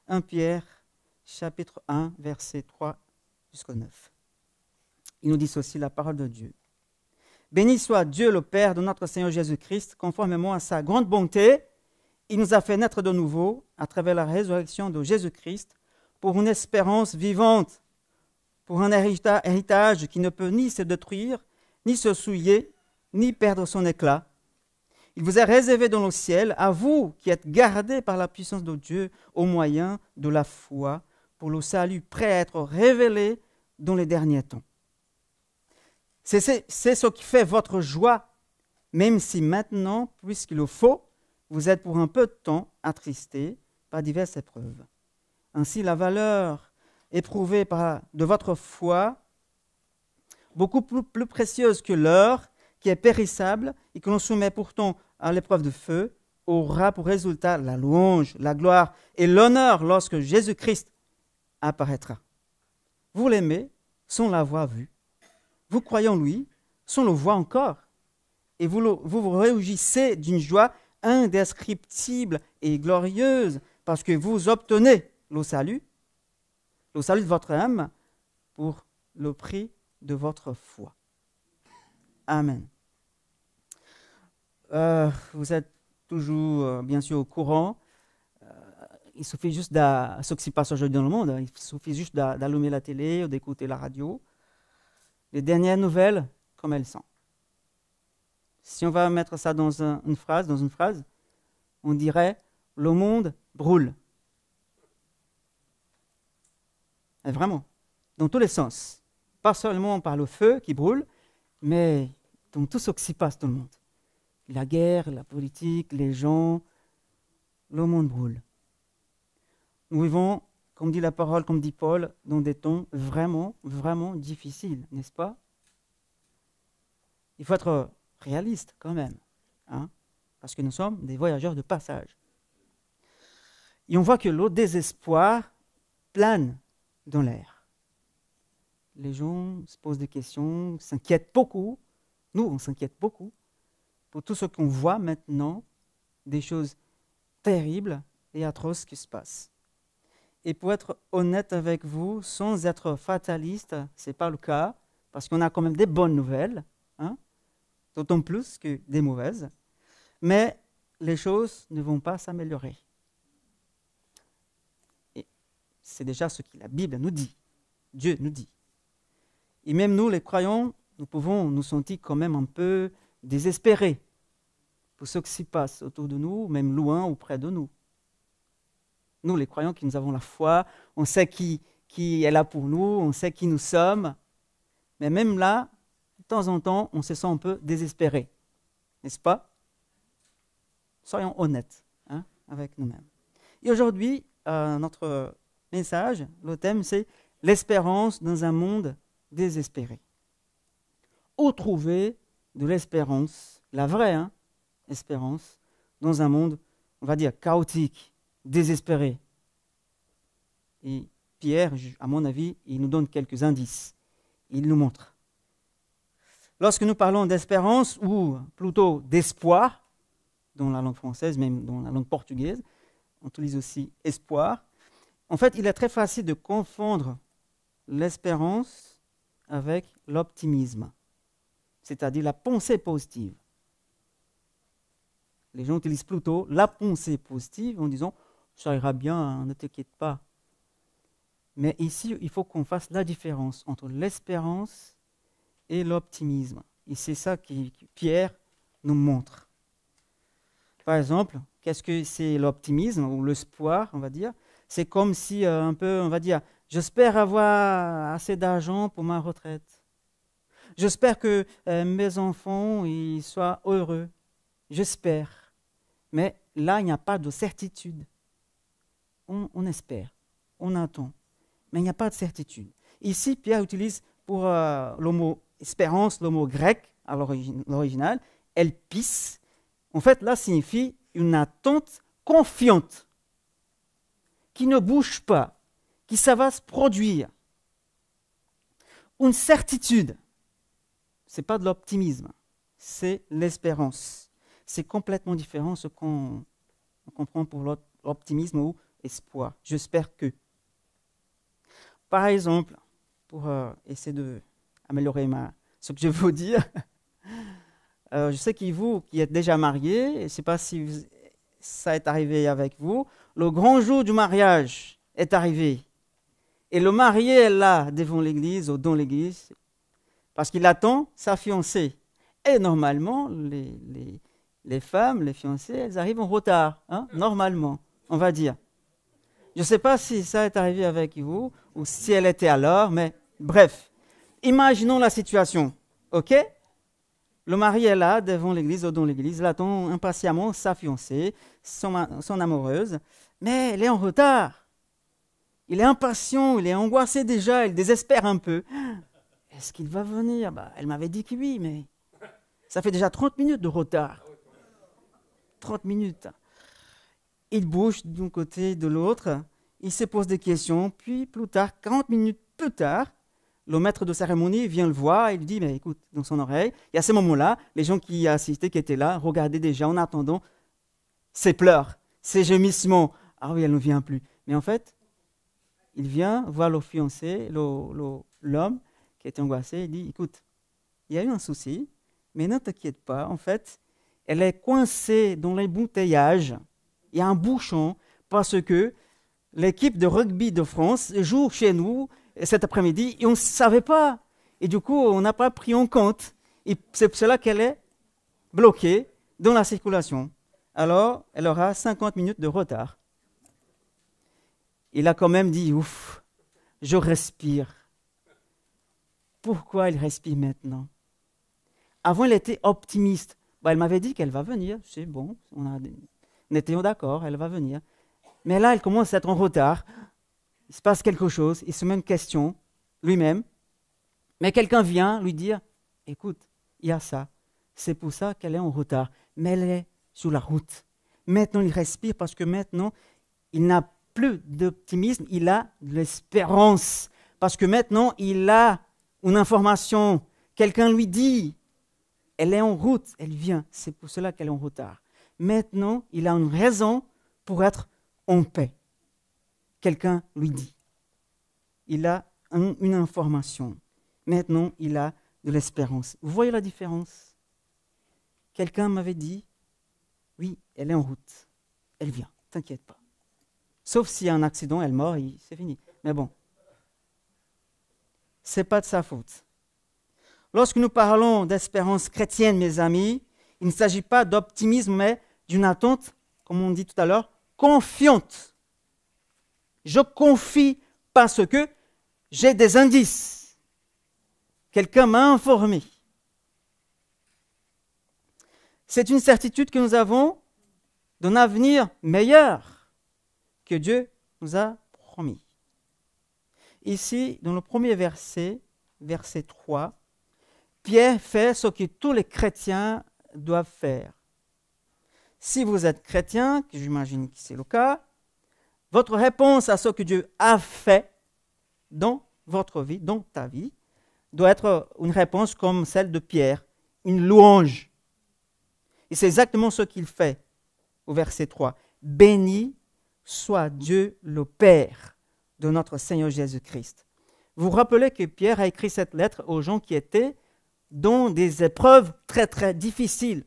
1 Pierre, chapitre 1, versets 3 jusqu'au 9. Il nous dit ceci, la parole de Dieu. Béni soit Dieu le Père de notre Seigneur Jésus-Christ, conformément à sa grande bonté, il nous a fait naître de nouveau à travers la résurrection de Jésus-Christ pour une espérance vivante, pour un héritage qui ne peut ni se détruire, ni se souiller, ni perdre son éclat. Il vous est réservé dans le ciel, à vous qui êtes gardés par la puissance de Dieu au moyen de la foi, pour le salut prêt à être révélé dans les derniers temps. C'est ce qui fait votre joie, même si maintenant, puisqu'il le faut, vous êtes pour un peu de temps attristés par diverses épreuves. Ainsi, la valeur éprouvée de votre foi, beaucoup plus précieuse que l'or, qui est périssable et que l'on soumet pourtant à l'épreuve de feu, aura pour résultat la louange, la gloire et l'honneur lorsque Jésus-Christ apparaîtra. Vous l'aimez sans l'avoir vu. Vous croyez en lui sans le voir encore. Et vous vous réjouissez d'une joie indescriptible et glorieuse parce que vous obtenez le salut de votre âme pour le prix de votre foi. Amen. Vous êtes toujours, bien sûr, au courant. Il suffit juste ce qui se passe aujourd'hui dans le monde, il suffit juste d'allumer la télé ou d'écouter la radio. Les dernières nouvelles, comme elles sont. Si on va mettre ça dans une phrase, on dirait « le monde brûle ». Et vraiment, dans tous les sens. Pas seulement par le feu qui brûle, mais dans tout ce qui s'y passe dans le monde. La guerre, la politique, les gens, le monde brûle. Nous vivons, comme dit la parole, comme dit Paul, dans des temps vraiment, vraiment difficiles, n'est-ce pas? Il faut être réaliste quand même, hein? Parce que nous sommes des voyageurs de passage. Et on voit que le désespoir plane dans l'air. Les gens se posent des questions, s'inquiètent beaucoup. Nous, on s'inquiète beaucoup pour tout ce qu'on voit maintenant, des choses terribles et atroces qui se passent. Et pour être honnête avec vous, sans être fataliste, ce n'est pas le cas, parce qu'on a quand même des bonnes nouvelles, hein, d'autant plus que des mauvaises, mais les choses ne vont pas s'améliorer. Et c'est déjà ce que la Bible nous dit, Dieu nous dit. Et même nous, les croyants, nous pouvons nous sentir quand même un peu désespérés pour ce qui s'y passe autour de nous, même loin ou près de nous. Nous, les croyants qui nous avons la foi, on sait qui est là pour nous, on sait qui nous sommes. Mais même là, de temps en temps, on se sent un peu désespéré. N'est-ce pas? Soyons honnêtes, hein, avec nous-mêmes. Et aujourd'hui, notre message, le thème, c'est l'espérance dans un monde désespéré. Où trouver de l'espérance, la vraie espérance, dans un monde, on va dire, chaotique, désespéré. Et Pierre, à mon avis, il nous donne quelques indices. Il nous montre. Lorsque nous parlons d'espérance, ou plutôt d'espoir, dans la langue française, même dans la langue portugaise, on utilise aussi espoir. En fait, il est très facile de confondre l'espérance avec l'optimisme, c'est-à-dire la pensée positive. Les gens utilisent plutôt la pensée positive en disant « ça ira bien, ne t'inquiète pas ». Mais ici, il faut qu'on fasse la différence entre l'espérance et l'optimisme. Et c'est ça que Pierre nous montre. Par exemple, qu'est-ce que c'est l'optimisme ou l'espoir, on va dire? C'est comme si, un peu, on va dire, j'espère avoir assez d'argent pour ma retraite. J'espère que mes enfants ils soient heureux. J'espère. Mais là, il n'y a pas de certitude. On espère, on attend, mais il n'y a pas de certitude. Ici, Pierre utilise pour le mot espérance, le mot grec, à l'original, elpis. En fait, là, signifie une attente confiante, qui ne bouge pas, qui ça va se produire. Une certitude, ce n'est pas de l'optimisme, c'est l'espérance. C'est complètement différent de ce qu'on comprend pour l'optimisme ou espoir. J'espère que. Par exemple, pour essayer d'améliorer ce que je veux vous dire, je sais que vous qui êtes déjà mariés, je ne sais pas si ça est arrivé avec vous, le grand jour du mariage est arrivé. Et le marié est là devant l'église ou dans l'église parce qu'il attend sa fiancée. Et normalement, les femmes, les fiancées, elles arrivent en retard, hein, normalement, on va dire. Je ne sais pas si ça est arrivé avec vous ou si elle était à l'heure, mais bref. Imaginons la situation, ok? Le mari est là devant l'église ou dans l'église, il attend impatiemment sa fiancée, son amoureuse, mais elle est en retard. Il est impatient, il est angoissé déjà, il désespère un peu. Est-ce qu'il va venir? Elle m'avait dit que oui, mais ça fait déjà 30 minutes de retard. 30 minutes. Il bouge d'un côté de l'autre, il se pose des questions, puis plus tard, 40 minutes plus tard, le maître de cérémonie vient le voir et lui dit, mais écoute, dans son oreille, et à ce moment-là, les gens qui assistaient, qui étaient là, regardaient déjà en attendant ses pleurs, ses gemissements. Ah oui, elle ne vient plus. Mais en fait, il vient voir le fiancé, l'homme qui était angoissé, il dit, écoute, il y a eu un souci, mais ne t'inquiète pas, en fait, elle est coincée dans l'embouteillage. Il y a un bouchon parce que l'équipe de rugby de France joue chez nous cet après-midi et on ne savait pas. Et du coup, on n'a pas pris en compte. Et c'est pour cela qu'elle est bloquée dans la circulation. Alors, elle aura 50 minutes de retard. Il a quand même dit, ouf, je respire. Pourquoi il respire maintenant? Avant, il était optimiste. Elle m'avait dit qu'elle va venir. C'est bon, on était d'accord, elle va venir. Mais là, elle commence à être en retard. Il se passe quelque chose, il se met une question, lui-même. Mais quelqu'un vient lui dire, écoute, il y a ça. C'est pour ça qu'elle est en retard. Mais elle est sur la route. Maintenant, il respire parce que maintenant, il n'a plus d'optimisme, il a de l'espérance. Parce que maintenant, il a une information. Quelqu'un lui dit, elle est en route, elle vient. C'est pour cela qu'elle est en retard. Maintenant, il a une raison pour être en paix. Quelqu'un lui dit. Il a une information. Maintenant, il a de l'espérance. Vous voyez la différence? Quelqu'un m'avait dit, oui, elle est en route. Elle vient, t'inquiète pas. Sauf s'il y a un accident, elle meurt, c'est fini. Mais bon, ce n'est pas de sa faute. Lorsque nous parlons d'espérance chrétienne, mes amis, il ne s'agit pas d'optimisme, mais d'une attente, comme on dit tout à l'heure, confiante. Je confie parce que j'ai des indices. Quelqu'un m'a informé. C'est une certitude que nous avons d'un avenir meilleur que Dieu nous a promis. Ici, dans le premier verset, verset 3, Pierre fait ce que tous les chrétiens doivent faire. Si vous êtes chrétien, que j'imagine que c'est le cas, votre réponse à ce que Dieu a fait dans votre vie, dans ta vie, doit être une réponse comme celle de Pierre, une louange. Et c'est exactement ce qu'il fait au verset 3. Béni soit Dieu le Père de notre Seigneur Jésus-Christ. Vous vous rappelez que Pierre a écrit cette lettre aux gens qui étaient dans des épreuves très très difficiles,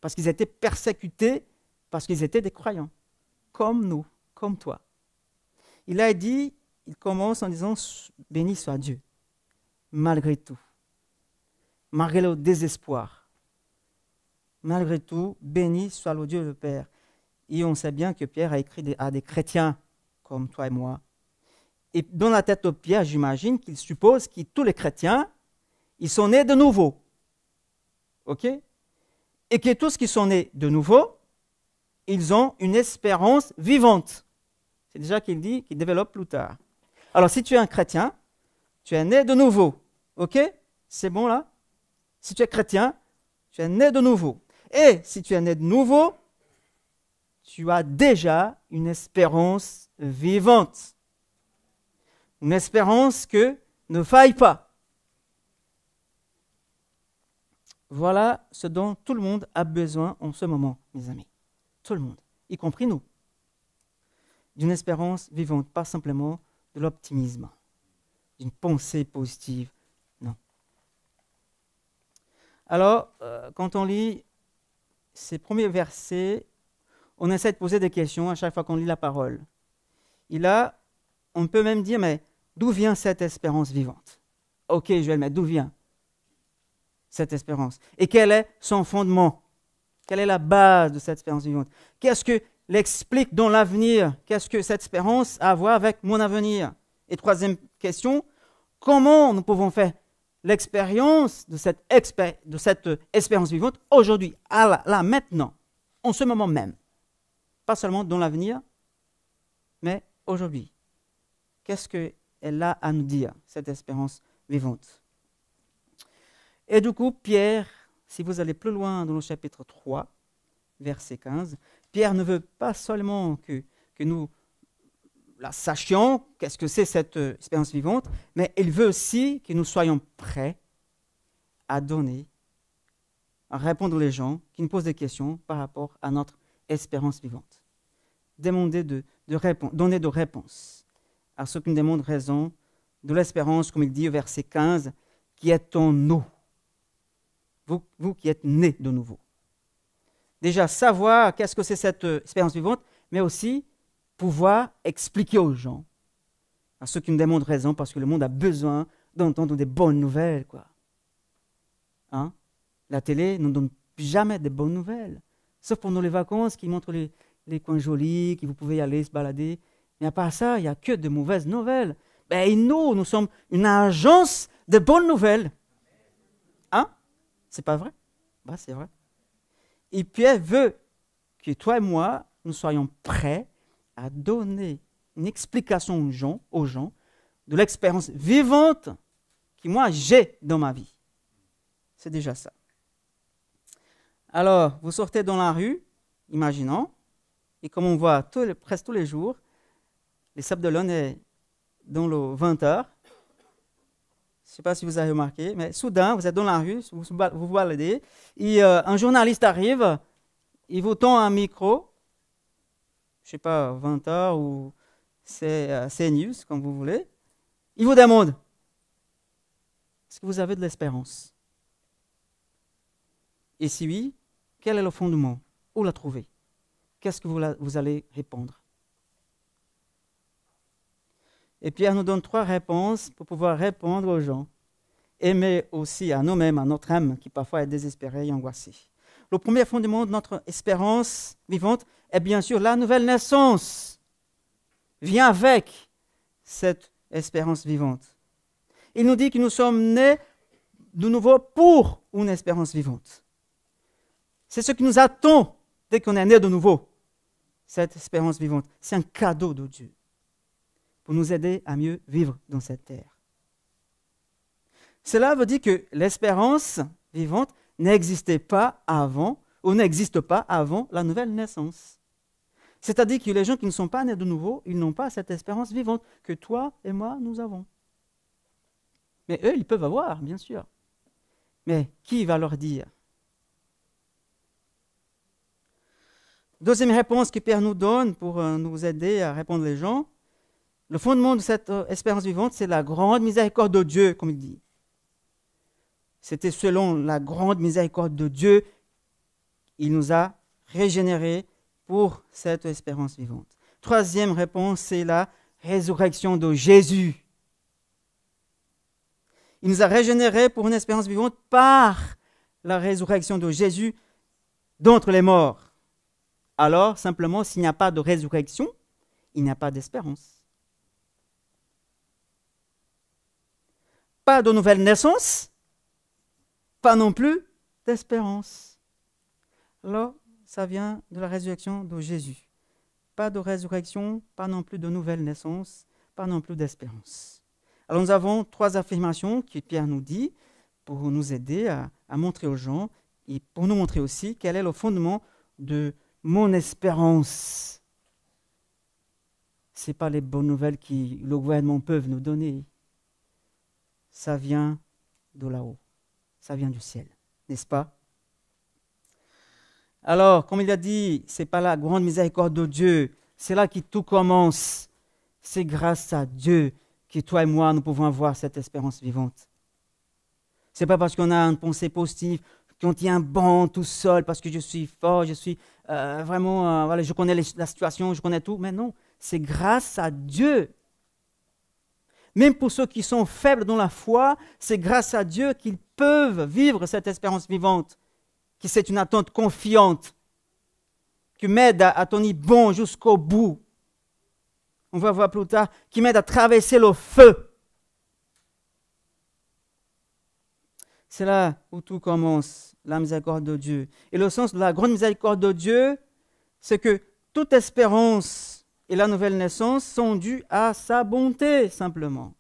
parce qu'ils étaient persécutés, parce qu'ils étaient des croyants, comme nous, comme toi. Il a dit, il commence en disant, béni soit Dieu, malgré tout, malgré le désespoir, malgré tout, béni soit le Dieu le Père. Et on sait bien que Pierre a écrit à des chrétiens comme toi et moi. Et dans la tête de Pierre, j'imagine qu'il suppose que tous les chrétiens, ils sont nés de nouveau. OK? Et que tous qui sont nés de nouveau, ils ont une espérance vivante. C'est déjà qu'il dit, qu'il développe plus tard. Alors, si tu es un chrétien, tu es né de nouveau. OK? C'est bon là? Si tu es chrétien, tu es né de nouveau. Et si tu es né de nouveau, tu as déjà une espérance vivante. Une espérance que ne faille pas. Voilà ce dont tout le monde a besoin en ce moment, mes amis. Tout le monde, y compris nous. d'une espérance vivante, pas simplement de l'optimisme, d'une pensée positive. Non. Alors, quand on lit ces premiers versets, on essaie de poser des questions à chaque fois qu'on lit la parole. Et là, on peut même dire, mais d'où vient cette espérance vivante? Ok, je vais le mettre, d'où vient cette espérance? Et quel est son fondement? Quelle est la base de cette espérance vivante? Qu'est-ce que l'explique dans l'avenir? Qu'est-ce que cette espérance a à voir avec mon avenir? Et troisième question, comment nous pouvons faire l'expérience de cette espérance vivante aujourd'hui, là, maintenant, en ce moment même? Pas seulement dans l'avenir, mais aujourd'hui. Qu'est-ce qu'elle a à nous dire, cette espérance vivante? Et du coup, Pierre, si vous allez plus loin dans le chapitre 3, verset 15, Pierre ne veut pas seulement que nous la sachions, qu'est-ce que c'est cette espérance vivante, mais il veut aussi que nous soyons prêts à donner, à répondre aux gens qui nous posent des questions par rapport à notre espérance vivante. Donner de réponses à ceux qui nous demandent raison de l'espérance, comme il dit au verset 15, qui est en nous. Vous qui êtes nés de nouveau. Déjà, savoir qu'est-ce que c'est cette espérance vivante, mais aussi pouvoir expliquer aux gens, à ceux qui nous demandent raison, parce que le monde a besoin d'entendre des bonnes nouvelles, quoi. Hein? La télé ne donne jamais de bonnes nouvelles, sauf pendant les vacances, qui montrent les coins jolis, que vous pouvez y aller se balader. Mais à part ça, il n'y a que de mauvaises nouvelles. Et nous sommes une agence de bonnes nouvelles. Hein? C'est pas vrai? Bah, c'est vrai. Et Pierre veut que toi et moi, nous soyons prêts à donner une explication aux gens de l'expérience vivante que moi j'ai dans ma vie. C'est déjà ça. Alors, vous sortez dans la rue, imaginons, et comme on voit presque tous les jours, les Sables d'Olonne est dans le 20h. Je ne sais pas si vous avez remarqué, mais soudain, vous êtes dans la rue, vous vous baladez, et un journaliste arrive, il vous tend un micro, je ne sais pas, 20h ou CNews, comme vous voulez. Il vous demande, est-ce que vous avez de l'espérance? Et si oui, quel est le fondement? Où la trouver? Qu'est-ce que vous allez répondre? Et Pierre nous donne 3 réponses pour pouvoir répondre aux gens, mais aussi à nous-mêmes, à notre âme qui parfois est désespérée et angoissée. Le premier fondement de notre espérance vivante est bien sûr la nouvelle naissance. Vient avec cette espérance vivante. Il nous dit que nous sommes nés de nouveau pour une espérance vivante. C'est ce qui nous attend dès qu'on est né de nouveau. Cette espérance vivante, c'est un cadeau de Dieu pour nous aider à mieux vivre dans cette terre. Cela veut dire que l'espérance vivante n'existait pas avant, ou n'existe pas avant la nouvelle naissance. C'est-à-dire que les gens qui ne sont pas nés de nouveau, ils n'ont pas cette espérance vivante que toi et moi, nous avons. Mais eux, ils peuvent avoir, bien sûr. Mais qui va leur dire? Deuxième réponse que Pierre nous donne pour nous aider à répondre les gens, le fondement de cette espérance vivante, c'est la grande miséricorde de Dieu, comme il dit. C'était selon la grande miséricorde de Dieu, il nous a régénérés pour cette espérance vivante. Troisième réponse, c'est la résurrection de Jésus. Il nous a régénérés pour une espérance vivante par la résurrection de Jésus d'entre les morts. Alors, simplement, s'il n'y a pas de résurrection, il n'y a pas d'espérance. Pas de nouvelle naissance, pas non plus d'espérance. Alors, ça vient de la résurrection de Jésus. Pas de résurrection, pas non plus de nouvelle naissance, pas non plus d'espérance. Alors, nous avons 3 affirmations que Pierre nous dit pour nous aider à montrer aux gens et pour nous montrer aussi quel est le fondement de mon espérance. Ce n'est pas les bonnes nouvelles que le gouvernement peut nous donner. Ça vient de là-haut. Ça vient du ciel, n'est-ce pas? Alors, comme il a dit, ce n'est pas la grande miséricorde de Dieu, C'est là que tout commence. C'est grâce à Dieu que toi et moi, nous pouvons avoir cette espérance vivante. Ce n'est pas parce qu'on a une pensée positive, qu'on tient bon tout seul, parce que je suis fort, je suis vraiment, voilà, je connais la situation, je connais tout. Mais non, c'est grâce à Dieu. Même pour ceux qui sont faibles dans la foi, c'est grâce à Dieu qu'ils peuvent vivre cette espérance vivante, que c'est une attente confiante, qui m'aide à tenir bon jusqu'au bout. On va voir plus tard, qui m'aide à traverser le feu. C'est là où tout commence, la miséricorde de Dieu. Et le sens de la grande miséricorde de Dieu, c'est que toute espérance et la nouvelle naissance sont dues à sa bonté, simplement.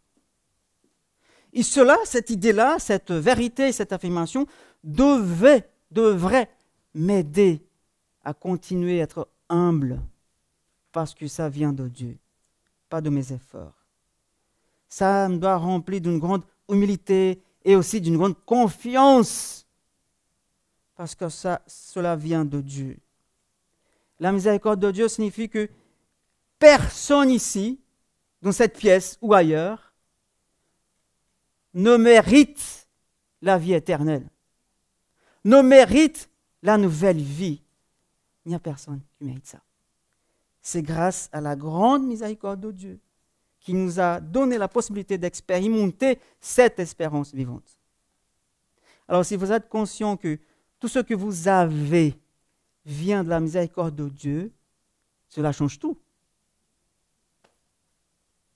Et cela, cette idée-là, cette vérité, cette affirmation, devrait m'aider à continuer à être humble, parce que ça vient de Dieu, pas de mes efforts. Ça me doit remplir d'une grande humilité et aussi d'une grande confiance, parce que cela vient de Dieu. La miséricorde de Dieu signifie que personne ici, dans cette pièce ou ailleurs, ne mérite la vie éternelle, ne mérite la nouvelle vie. Il n'y a personne qui mérite ça. C'est grâce à la grande miséricorde de Dieu qui nous a donné la possibilité d'expérimenter cette espérance vivante. Alors, si vous êtes conscient que tout ce que vous avez vient de la miséricorde de Dieu, cela change tout.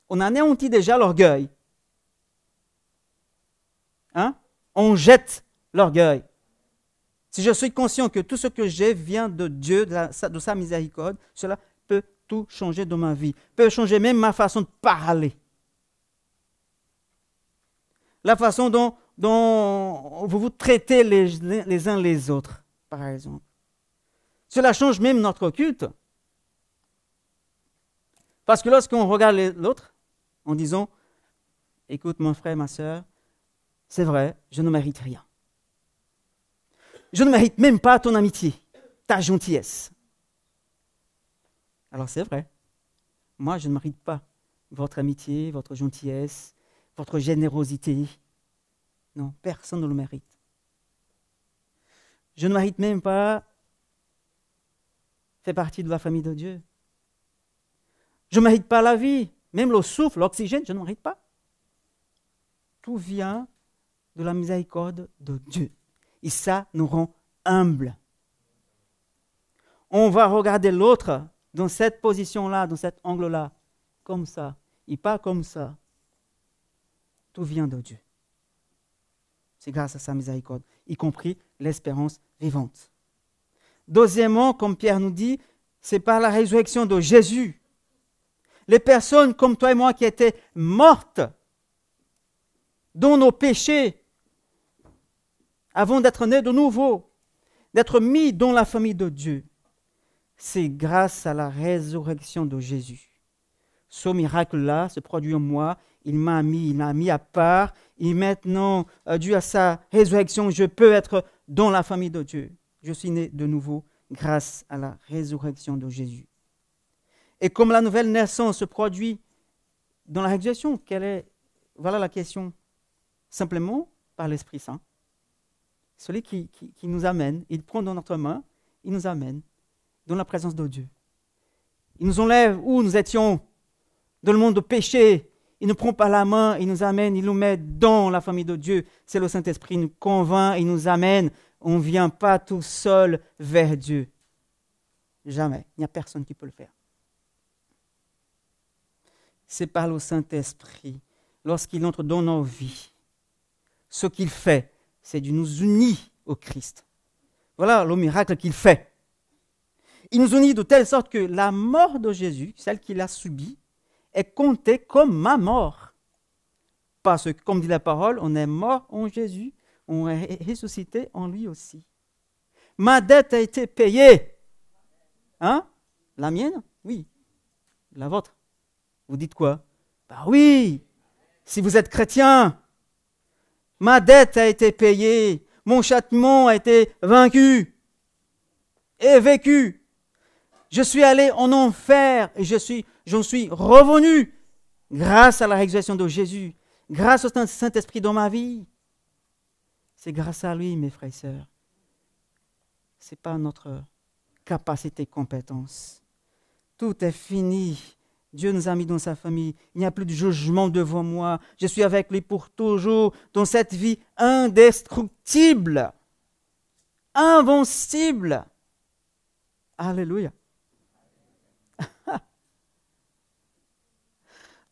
On anéantit déjà l'orgueil. On jette l'orgueil. Si je suis conscient que tout ce que j'ai vient de Dieu, de sa miséricorde, cela peut tout changer dans ma vie, peut changer même ma façon de parler. La façon dont vous vous traitez les uns les autres, par exemple. Cela change même notre culte. Parce que lorsqu'on regarde l'autre en disant « Écoute mon frère, ma soeur, c'est vrai, je ne mérite rien. Je ne mérite même pas ton amitié, ta gentillesse. » Alors c'est vrai, moi je ne mérite pas votre amitié, votre gentillesse, votre générosité. Non, personne ne le mérite. Je ne mérite même pas faire partie de la famille de Dieu. Je ne mérite pas la vie, même le souffle, l'oxygène, je ne mérite pas. Tout vient de la miséricorde de Dieu. Et ça nous rend humbles. On va regarder l'autre dans cette position-là, dans cet angle-là, comme ça, et pas comme ça. Tout vient de Dieu. C'est grâce à sa miséricorde, y compris l'espérance vivante. Deuxièmement, comme Pierre nous dit, c'est par la résurrection de Jésus. Les personnes comme toi et moi qui étaient mortes dans nos péchés, avant d'être nés de nouveau, d'être mis dans la famille de Dieu, c'est grâce à la résurrection de Jésus. Ce miracle-là se produit en moi, il m'a mis à part, et maintenant, dû à sa résurrection, je peux être dans la famille de Dieu. Je suis né de nouveau grâce à la résurrection de Jésus. Et comme la nouvelle naissance se produit dans la résurrection, voilà la question, simplement par l'Esprit Saint. Celui qui nous amène, il prend dans notre main, il nous amène dans la présence de Dieu. Il nous enlève où nous étions, dans le monde de péché. Il nous prend par la main, il nous amène, il nous met dans la famille de Dieu. C'est le Saint-Esprit, il nous convainc, il nous amène. On ne vient pas tout seul vers Dieu. Jamais. Il n'y a personne qui peut le faire. C'est par le Saint-Esprit, lorsqu'il entre dans nos vies, ce qu'il fait, c'est de nous unir au Christ. Voilà le miracle qu'il fait. Il nous unit de telle sorte que la mort de Jésus, celle qu'il a subie, est comptée comme ma mort. Parce que, comme dit la parole, on est mort en Jésus, on est ressuscité en lui aussi. Ma dette a été payée. Hein? La mienne? Oui. La vôtre? Vous dites quoi? Bah oui, si vous êtes chrétien. Ma dette a été payée, mon châtiment a été vaincu et vécu. Je suis allé en enfer et j'en suis revenu grâce à la résurrection de Jésus, grâce au Saint-Esprit dans ma vie. C'est grâce à lui, mes frères et sœurs. Ce n'est pas notre capacité, compétence. Tout est fini. Dieu nous a mis dans sa famille. Il n'y a plus de jugement devant moi. Je suis avec lui pour toujours dans cette vie indestructible, invincible. Alléluia.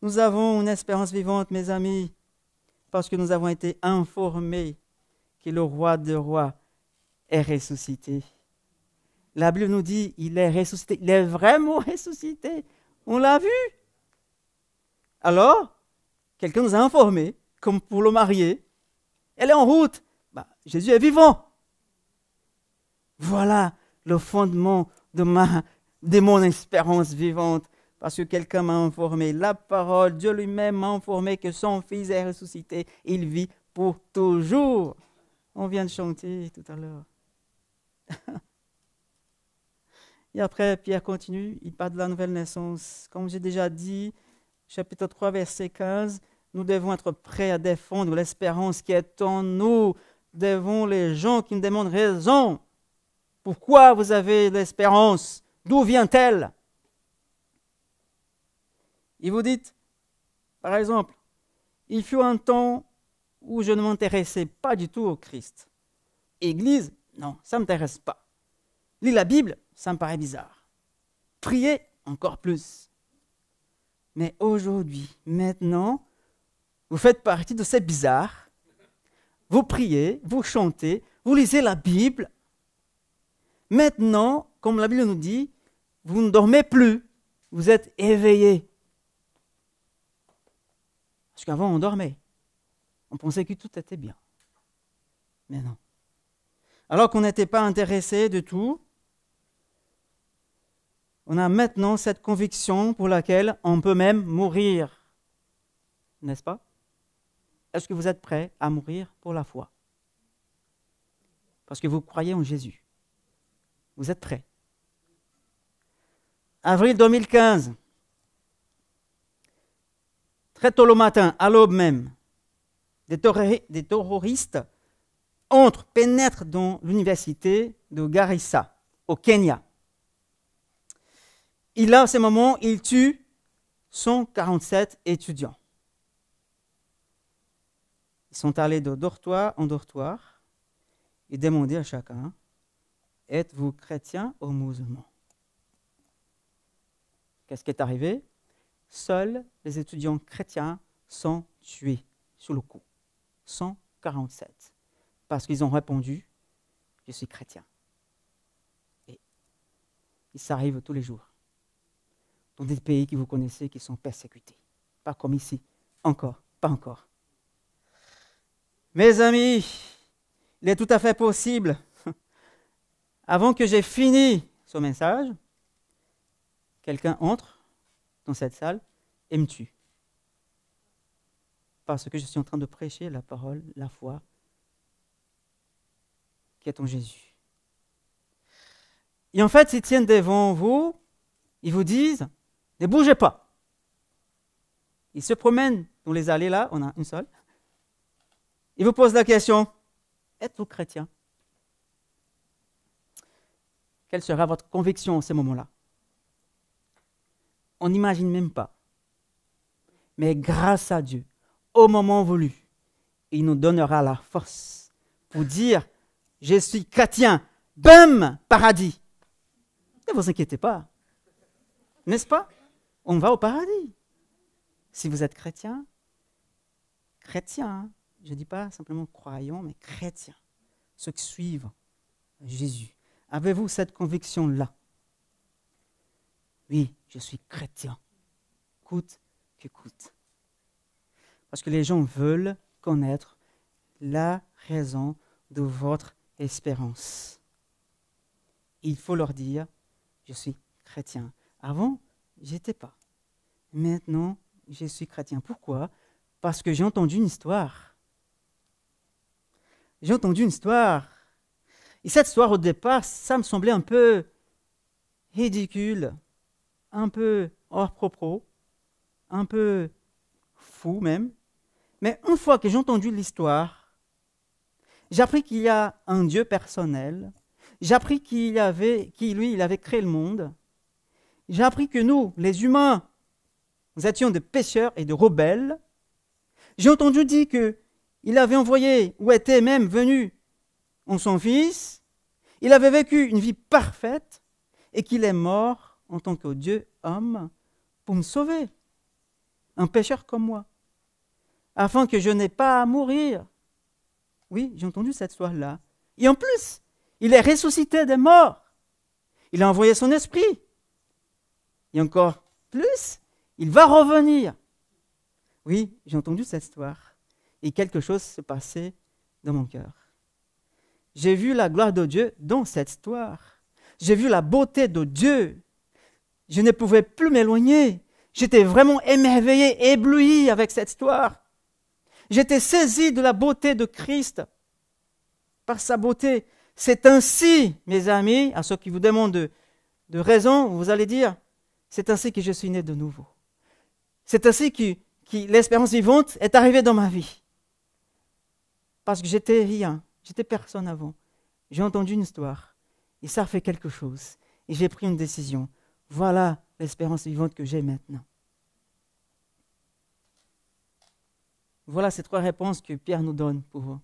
Nous avons une espérance vivante, mes amis, parce que nous avons été informés que le roi des rois est ressuscité. La Bible nous dit il est ressuscité. Il est vraiment ressuscité. On l'a vu. Alors, quelqu'un nous a informés, comme pour le marié. Elle est en route. Jésus est vivant. Voilà le fondement de mon espérance vivante. Parce que quelqu'un m'a informé, la parole, Dieu lui-même m'a informé que son Fils est ressuscité. Il vit pour toujours. On vient de chanter tout à l'heure. Et après, Pierre continue, il parle de la nouvelle naissance. Comme j'ai déjà dit, chapitre 3, verset 15, nous devons être prêts à défendre l'espérance qui est en nous devant les gens qui nous demandent raison. Pourquoi vous avez l'espérance? D'où vient-elle? Et vous dites, par exemple, il fut un temps où je ne m'intéressais pas du tout au Christ. Église, non, ça ne m'intéresse pas. Lire la Bible, ça me paraît bizarre. Prier, encore plus. Mais aujourd'hui, maintenant, vous faites partie de ces bizarres. Vous priez, vous chantez, vous lisez la Bible. Maintenant, comme la Bible nous dit, vous ne dormez plus, vous êtes éveillés. Parce qu'avant, on dormait. On pensait que tout était bien. Mais non. Alors qu'on n'était pas intéressé de tout, on a maintenant cette conviction pour laquelle on peut même mourir. N'est-ce pas? Est-ce que vous êtes prêts à mourir pour la foi? Parce que vous croyez en Jésus. Vous êtes prêts? Avril 2015. Très tôt le matin, à l'aube même, des terroristes pénètrent dans l'université de Garissa, au Kenya. Et là, à ce moment, ils tuent 147 étudiants. Ils sont allés de dortoir en dortoir et demandaient à chacun, êtes-vous chrétien ou musulman? Qu'est-ce qui est arrivé? Seuls les étudiants chrétiens sont tués sous le coup. 147. Parce qu'ils ont répondu, je suis chrétien. Et ça arrive tous les jours. Dans des pays que vous connaissez qui sont persécutés. Pas comme ici. Encore. Pas encore. Mes amis, il est tout à fait possible, avant que j'ai fini ce message, quelqu'un entre dans cette salle et me tue. Parce que je suis en train de prêcher la parole, la foi, qui est en Jésus. Et en fait, ils tiennent devant vous, ils vous disent, ne bougez pas. Ils se promènent dans les allées là, on a une seule. Ils vous posent la question, êtes-vous chrétien? Quelle sera votre conviction en ce moment-là? On n'imagine même pas. Mais grâce à Dieu, au moment voulu, il nous donnera la force pour dire, je suis chrétien, bam, paradis. Ne vous inquiétez pas. N'est-ce pas? On va au paradis. Si vous êtes chrétien, je ne dis pas simplement croyant, mais chrétien, ceux qui suivent Jésus. Avez-vous cette conviction-là? Oui, je suis chrétien, coûte que coûte. Parce que les gens veulent connaître la raison de votre espérance. Il faut leur dire, je suis chrétien. Avant, je n'étais pas. Maintenant, je suis chrétien. Pourquoi? Parce que j'ai entendu une histoire. J'ai entendu une histoire. Et cette histoire, au départ, ça me semblait un peu ridicule, un peu hors propos, un peu fou même. Mais une fois que j'ai entendu l'histoire, j'ai appris qu'il y a un Dieu personnel. J'ai appris qu'il avait créé le monde. J'ai appris que nous, les humains, nous étions des pécheurs et de rebelles. J'ai entendu dire qu'il avait envoyé, ou était même venu, en son Fils. Il avait vécu une vie parfaite et qu'il est mort en tant que Dieu homme pour me sauver, un pécheur comme moi, afin que je n'aie pas à mourir. Oui, j'ai entendu cette histoire-là. Et en plus, il est ressuscité des morts. Il a envoyé son esprit. Et encore plus, il va revenir. Oui, j'ai entendu cette histoire. Et quelque chose s'est passé dans mon cœur. J'ai vu la gloire de Dieu dans cette histoire. J'ai vu la beauté de Dieu. Je ne pouvais plus m'éloigner. J'étais vraiment émerveillé, ébloui avec cette histoire. J'étais saisi de la beauté de Christ. Par sa beauté. C'est ainsi, mes amis, à ceux qui vous demandent de raison, vous allez dire, c'est ainsi que je suis né de nouveau. C'est ainsi que l'espérance vivante est arrivée dans ma vie. Parce que j'étais rien, j'étais personne avant. J'ai entendu une histoire et ça a fait quelque chose. Et j'ai pris une décision. Voilà l'espérance vivante que j'ai maintenant. Voilà ces 3 réponses que Pierre nous donne pour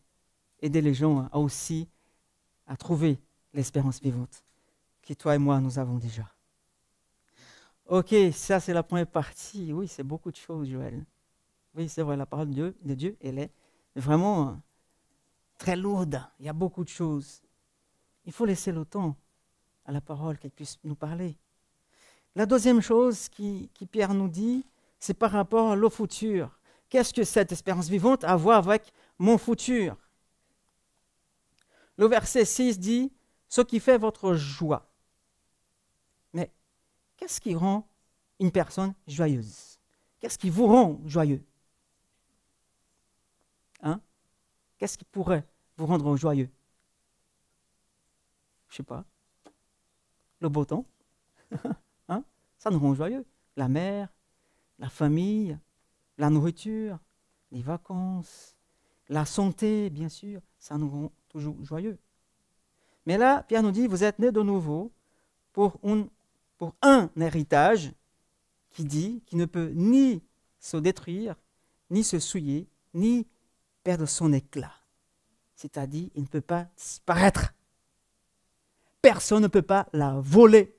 aider les gens à trouver l'espérance vivante que toi et moi nous avons déjà. Ok, ça c'est la première partie. Oui, c'est beaucoup de choses, Joël. Oui, c'est vrai, la parole de Dieu, elle est vraiment très lourde. Il y a beaucoup de choses. Il faut laisser le temps à la parole qu'elle puisse nous parler. La deuxième chose qui Pierre nous dit, c'est par rapport au futur. Qu'est-ce que cette espérance vivante a à voir avec mon futur? Le verset 6 dit, « Ce qui fait votre joie ». Mais qu'est-ce qui rend une personne joyeuse? Qu'est-ce qui vous rend joyeux? Hein? Qu'est-ce qui pourrait vous rendre joyeux? Je ne sais pas. Le beau temps. Hein? Ça nous rend joyeux. La mer, la famille, la nourriture, les vacances, la santé, bien sûr, ça nous rend toujours joyeux. Mais là, Pierre nous dit, vous êtes nés de nouveau pour un héritage qui ne peut ni se détruire, ni se souiller, ni perdre son éclat. C'est-à-dire, il ne peut pas disparaître. Personne ne peut pas la voler.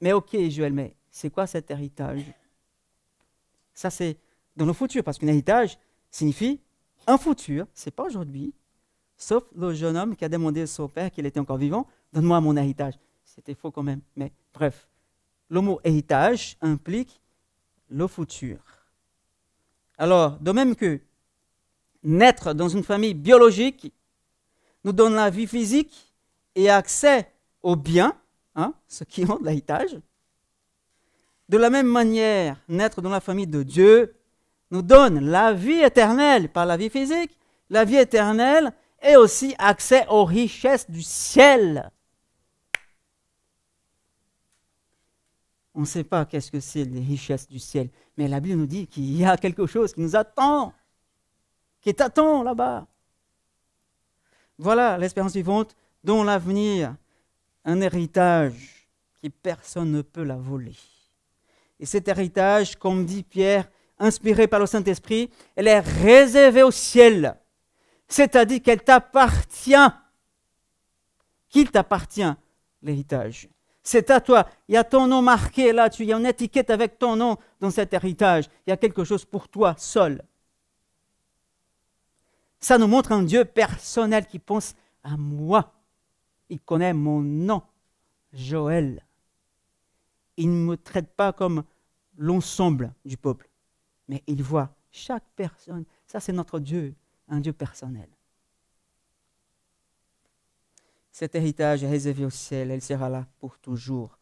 Mais ok, Joël, mais c'est quoi cet héritage? Ça, c'est dans le futur, parce qu'un héritage signifie un futur, c'est pas aujourd'hui. Sauf le jeune homme qui a demandé à son père qu'il était encore vivant, donne-moi mon héritage. C'était faux quand même, mais bref. Le mot héritage implique le futur. Alors, de même que naître dans une famille biologique nous donne la vie physique et accès aux biens, ceux qui ont de l'héritage, de la même manière, naître dans la famille de Dieu nous donne la vie éternelle par la vie physique, la vie éternelle et aussi accès aux richesses du ciel. On ne sait pas qu'est-ce que c'est les richesses du ciel, mais la Bible nous dit qu'il y a quelque chose qui nous attend, qui t'attend là-bas. Voilà l'espérance vivante dont l'avenir, un héritage que personne ne peut la voler. Et cet héritage, comme dit Pierre, inspiré par le Saint-Esprit, elle est réservée au ciel. C'est-à-dire qu'elle t'appartient. Qu'il t'appartient, l'héritage. C'est à toi. Il y a ton nom marqué là-dessus. Il y a une étiquette avec ton nom dans cet héritage. Il y a quelque chose pour toi seul. Ça nous montre un Dieu personnel qui pense à moi. Il connaît mon nom, Joël. Il ne me traite pas comme l'ensemble du peuple, mais il voit chaque personne. Ça, c'est notre Dieu, un Dieu personnel. Cet héritage est réservé au ciel, elle sera là pour toujours.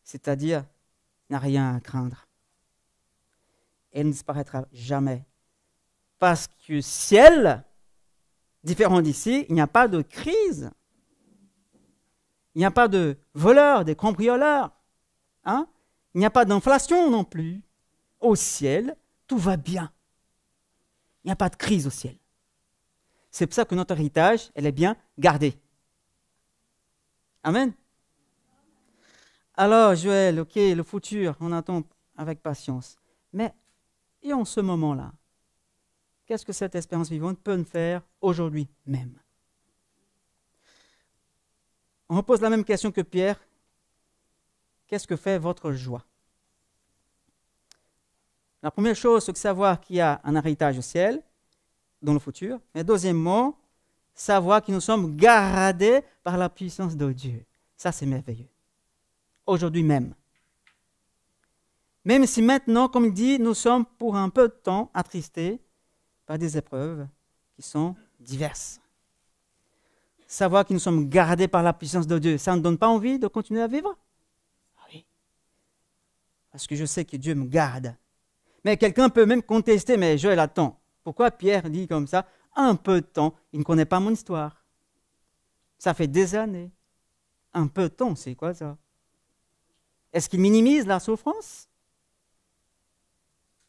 C'est-à-dire, n'a rien à craindre. Elle ne disparaîtra jamais. Parce que ciel, différent d'ici, il n'y a pas de crise. Il n'y a pas de voleurs, de cambrioleurs. Hein? Il n'y a pas d'inflation non plus. Au ciel, tout va bien. Il n'y a pas de crise au ciel. C'est pour ça que notre héritage, elle est bien gardée. Amen. Alors, Joël, ok, le futur, on attend avec patience. Mais, et en ce moment-là, qu'est-ce que cette espérance vivante peut nous faire aujourd'hui même? On repose la même question que Pierre. Qu'est-ce que fait votre joie? La première chose, c'est de savoir qu'il y a un héritage au ciel, dans le futur. Mais deuxièmement, savoir que nous sommes gardés par la puissance de Dieu. Ça, c'est merveilleux. Aujourd'hui même. Même si maintenant, comme il dit, nous sommes pour un peu de temps attristés par des épreuves qui sont diverses. Savoir que nous sommes gardés par la puissance de Dieu, ça ne donne pas envie de continuer à vivre? Oui. Parce que je sais que Dieu me garde. Mais quelqu'un peut même contester, mais Joël, attends. Pourquoi Pierre dit comme ça? Un peu de temps, il ne connaît pas mon histoire. Ça fait des années. Un peu de temps, c'est quoi ça? Est-ce qu'il minimise la souffrance?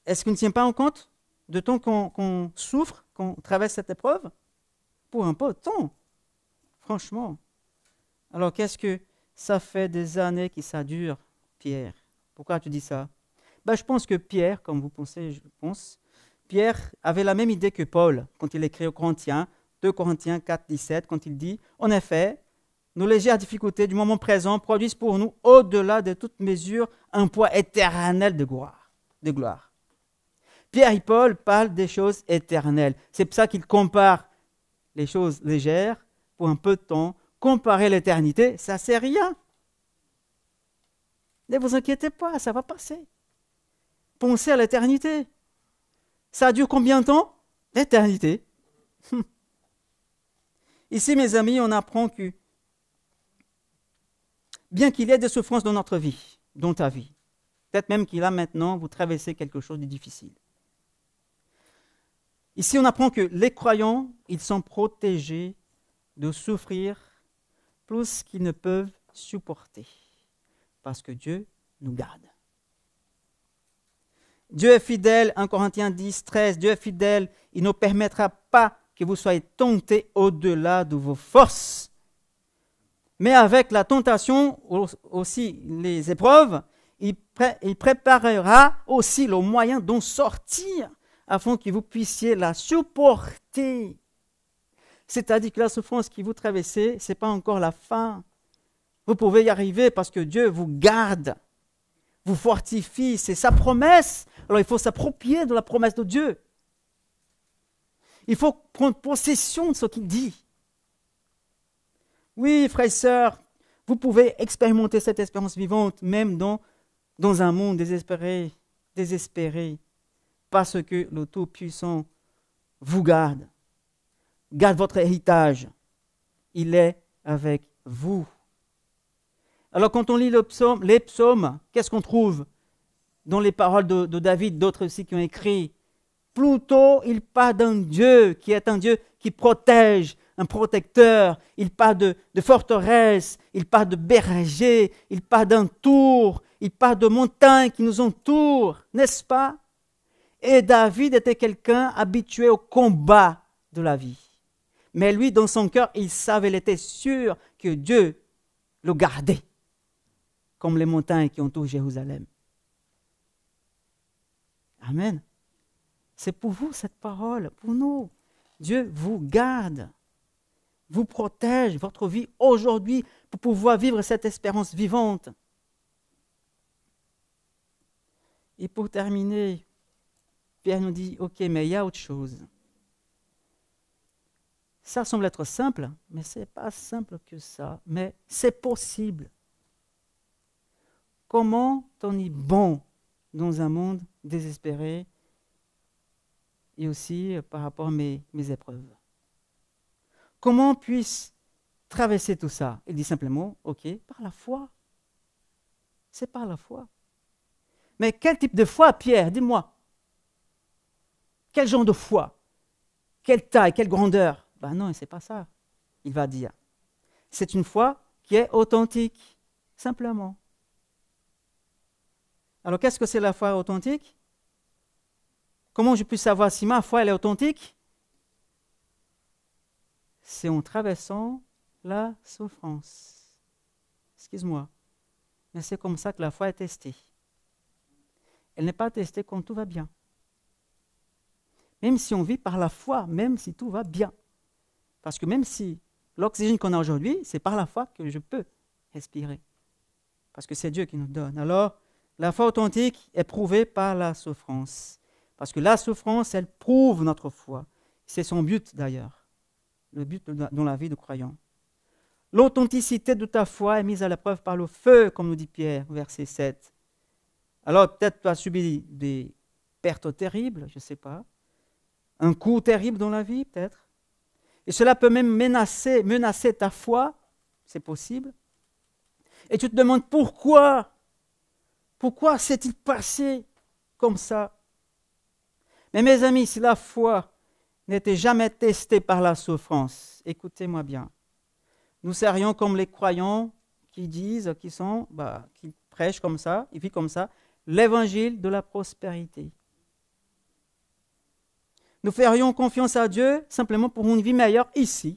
Est-ce qu'il ne tient pas en compte de temps qu'on souffre, qu'on traverse cette épreuve? Pour un peu de temps, franchement. Alors qu'est-ce que ça fait des années que ça dure, Pierre? Pourquoi tu dis ça? Ben, je pense que Pierre, comme vous pensez, je pense, Pierre avait la même idée que Paul quand il écrit aux Corinthiens, 2 Corinthiens 4, 17, quand il dit « En effet, nos légères difficultés du moment présent produisent pour nous, au-delà de toute mesure, un poids éternel de gloire. Pierre et Paul parlent des choses éternelles. C'est pour ça qu'ils comparent les choses légères pour un peu de temps. Comparer l'éternité, ça ne sert à rien. Ne vous inquiétez pas, ça va passer. Pensez à l'éternité. Ça dure combien de temps? L'éternité. Ici, mes amis, on apprend que bien qu'il y ait des souffrances dans notre vie, dans ta vie, peut-être même qu'il a maintenant, vous traversez quelque chose de difficile. Ici, on apprend que les croyants, ils sont protégés de souffrir plus qu'ils ne peuvent supporter, parce que Dieu nous garde. Dieu est fidèle, 1 Corinthiens 10, 13, Dieu est fidèle, il ne permettra pas que vous soyez tentés au-delà de vos forces. Mais avec la tentation, aussi les épreuves, il préparera aussi le moyen d'en sortir afin que vous puissiez la supporter. C'est-à-dire que la souffrance que vous traversez, ce n'est pas encore la fin. Vous pouvez y arriver parce que Dieu vous garde, vous fortifie, c'est sa promesse. Alors il faut s'approprier de la promesse de Dieu. Il faut prendre possession de ce qu'il dit. Oui, frères et sœurs, vous pouvez expérimenter cette espérance vivante même dans un monde désespéré, parce que le Tout-Puissant vous garde votre héritage. Il est avec vous. Alors quand on lit les psaumes, qu'est-ce qu'on trouve dans les paroles de David, d'autres aussi qui ont écrit? Plutôt, il parle d'un Dieu qui est un Dieu qui protège, un protecteur. Il parle de forteresse, il parle de berger, il parle d'un tour, il parle de montagnes qui nous entourent, n'est-ce pas? Et David était quelqu'un habitué au combat de la vie. Mais lui, dans son cœur, il savait, il était sûr que Dieu le gardait, comme les montagnes qui entourent Jérusalem. Amen. C'est pour vous cette parole, pour nous. Dieu vous garde, vous protège votre vie aujourd'hui pour pouvoir vivre cette espérance vivante. Et pour terminer, Pierre nous dit, ok, mais il y a autre chose. Ça semble être simple, mais ce n'est pas simple que ça. Mais c'est possible. Comment on est bon dans un monde désespéré et aussi par rapport à mes épreuves? Comment puis-je traverser tout ça? Il dit simplement, ok, par la foi. C'est par la foi. Mais quel type de foi, Pierre? Dis-moi. Quel genre de foi? Quelle taille, quelle grandeur? Ben non, ce n'est pas ça, il va dire. C'est une foi qui est authentique, simplement. Alors, qu'est-ce que c'est la foi authentique? Comment je puis savoir si ma foi elle est authentique? C'est en traversant la souffrance. Excuse-moi, mais c'est comme ça que la foi est testée. Elle n'est pas testée quand tout va bien. Même si on vit par la foi, même si tout va bien. Parce que même si l'oxygène qu'on a aujourd'hui, c'est par la foi que je peux respirer. Parce que c'est Dieu qui nous donne. Alors, la foi authentique est prouvée par la souffrance. Parce que la souffrance, elle prouve notre foi. C'est son but d'ailleurs. Le but dans la vie de croyant. L'authenticité de ta foi est mise à l'épreuve par le feu, comme nous dit Pierre, verset 7. Alors, peut-être tu as subi des pertes terribles, je ne sais pas. Un coup terrible dans la vie, peut-être. Et cela peut même menacer ta foi, c'est possible. Et tu te demandes pourquoi? Pourquoi s'est-il passé comme ça? Mais mes amis, si la foi n'était jamais testée par la souffrance, écoutez-moi bien, nous serions comme les croyants qui disent, qui prêchent comme ça, ils vivent comme ça, l'évangile de la prospérité. Nous ferions confiance à Dieu simplement pour une vie meilleure ici,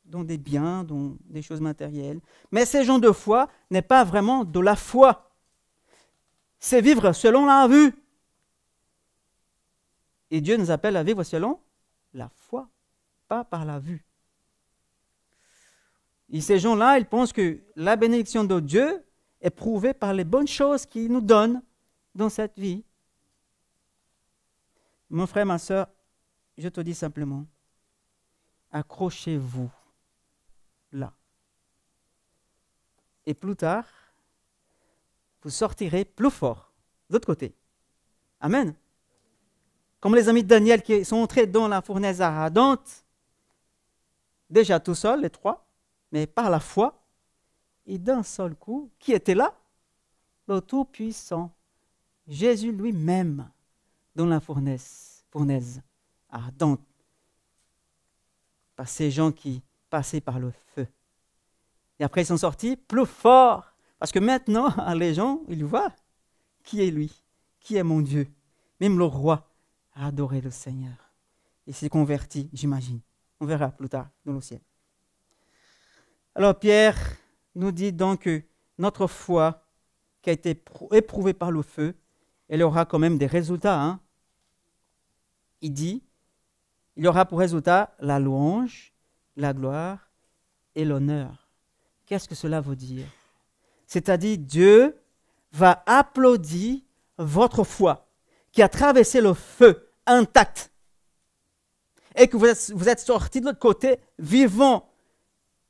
dans des biens, dans des choses matérielles. Mais ces gens de foi n'est pas vraiment de la foi. C'est vivre selon la vue. Et Dieu nous appelle à vivre selon la foi, pas par la vue. Et ces gens-là, ils pensent que la bénédiction de Dieu est prouvée par les bonnes choses qu'il nous donne dans cette vie. Mon frère, ma soeur, je te dis simplement, accrochez-vous là. Et plus tard, vous sortirez plus fort de l'autre côté. Amen. Comme les amis de Daniel qui sont entrés dans la fournaise ardente, déjà tout seuls, les trois, mais par la foi, et d'un seul coup, qui était là? Le Tout-Puissant, Jésus lui-même, dans la fournaise ardente, par ces gens qui passaient par le feu. Et après, ils sont sortis plus forts, parce que maintenant, les gens, ils voient qui est lui, qui est mon Dieu. Même le roi a adoré le Seigneur. Il s'est converti, j'imagine. On verra plus tard dans le ciel. Alors Pierre nous dit donc que notre foi qui a été éprouvée par le feu, elle aura quand même des résultats. Hein? Il dit, il y aura pour résultat la louange, la gloire et l'honneur. Qu'est-ce que cela veut dire? C'est-à-dire Dieu va applaudir votre foi qui a traversé le feu intact et que vous êtes sortis de l'autre côté vivant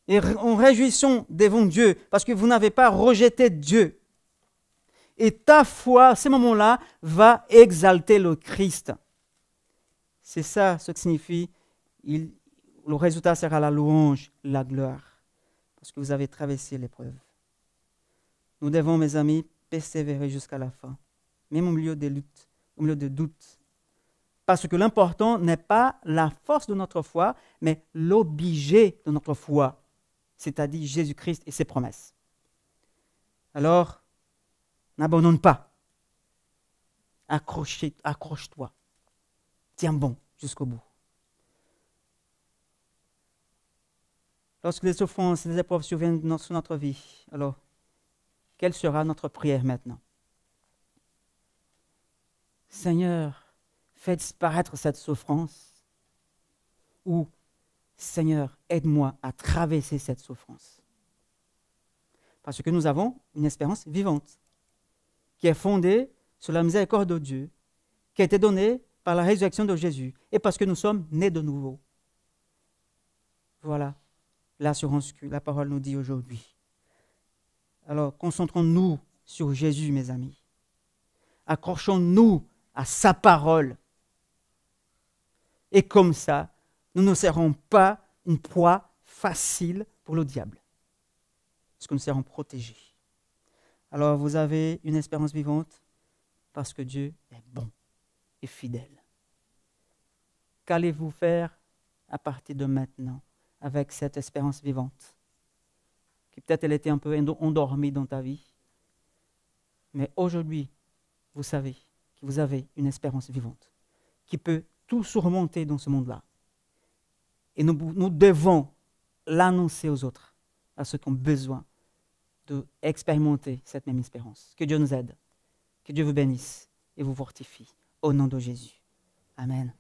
et en réjouissant devant Dieu parce que vous n'avez pas rejeté Dieu. Et ta foi, à ce moment-là, va exalter le Christ. C'est ça ce que signifie, le résultat sera la louange, la gloire, parce que vous avez traversé l'épreuve. Nous devons, mes amis, persévérer jusqu'à la fin, même au milieu des luttes, au milieu des doutes. Parce que l'important n'est pas la force de notre foi, mais l'objet de notre foi, c'est-à-dire Jésus-Christ et ses promesses. Alors, n'abandonne pas. Accroche-toi. Tiens bon jusqu'au bout. Lorsque les souffrances et les épreuves surviennent sur notre vie, alors, quelle sera notre prière maintenant? Seigneur, fais disparaître cette souffrance. Ou, Seigneur, aide-moi à traverser cette souffrance. Parce que nous avons une espérance vivante qui est fondée sur la miséricorde de Dieu, qui a été donnée par la résurrection de Jésus et parce que nous sommes nés de nouveau. Voilà l'assurance que la parole nous dit aujourd'hui. Alors, concentrons-nous sur Jésus, mes amis. Accrochons-nous à sa parole. Et comme ça, nous ne serons pas une proie facile pour le diable. Parce que nous serons protégés. Alors, vous avez une espérance vivante parce que Dieu est bon et fidèle. Qu'allez-vous faire à partir de maintenant avec cette espérance vivante? puis peut-être elle était un peu endormie dans ta vie. Mais aujourd'hui, vous savez que vous avez une espérance vivante qui peut tout surmonter dans ce monde-là. Et nous devons l'annoncer aux autres, à ceux qui ont besoin d'expérimenter cette même espérance. Que Dieu nous aide, que Dieu vous bénisse et vous fortifie. Au nom de Jésus. Amen.